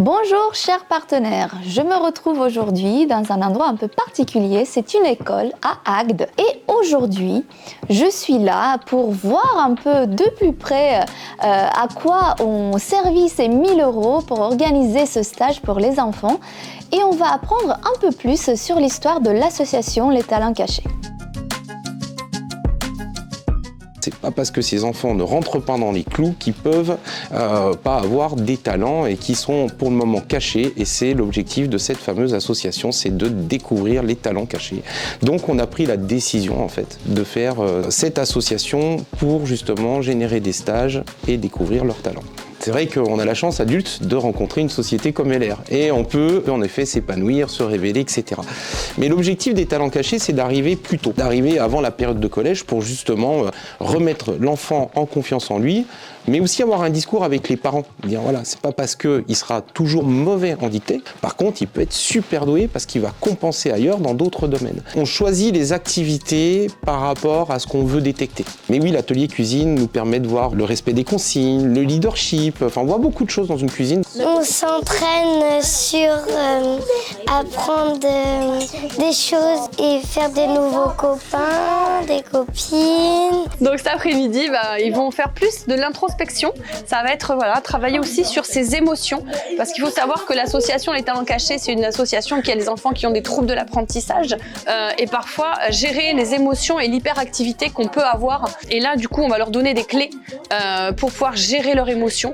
Bonjour chers partenaires, je me retrouve aujourd'hui dans un endroit un peu particulier, c'est une école à Agde et aujourd'hui je suis là pour voir un peu de plus près à quoi ont servi ces 1 000 € pour organiser ce stage pour les enfants et on va apprendre un peu plus sur l'histoire de l'association Les Talents Cachés. C'est pas parce que ces enfants ne rentrent pas dans les clous qu'ils peuvent pas avoir des talents et qui sont pour le moment cachés. Et c'est l'objectif de cette fameuse association, c'est de découvrir les talents cachés. Donc on a pris la décision en fait de faire cette association pour justement générer des stages et découvrir leurs talents. C'est vrai qu'on a la chance adulte de rencontrer une société comme LR et on peut en effet s'épanouir, se révéler, etc. Mais l'objectif des talents cachés, c'est d'arriver plus tôt, d'arriver avant la période de collège pour justement remettre l'enfant en confiance en lui, mais aussi avoir un discours avec les parents. Dire voilà, c'est pas parce qu'il sera toujours mauvais en dictée, par contre il peut être super doué parce qu'il va compenser ailleurs dans d'autres domaines. On choisit les activités par rapport à ce qu'on veut détecter. Mais oui, l'atelier cuisine nous permet de voir le respect des consignes, le leadership, enfin on voit beaucoup de choses dans une cuisine. On s'entraîne sur apprendre des choses et faire des nouveaux copains, des copines. Donc cet après-midi, ils vont faire plus de l'introspection. Ça va être travailler aussi sur ses émotions. Parce qu'il faut savoir que l'association Les Talents Cachés, c'est une association qui a des enfants qui ont des troubles de l'apprentissage. Et parfois, gérer les émotions et l'hyperactivité qu'on peut avoir. Et là, du coup, on va leur donner des clés pour pouvoir gérer leurs émotions.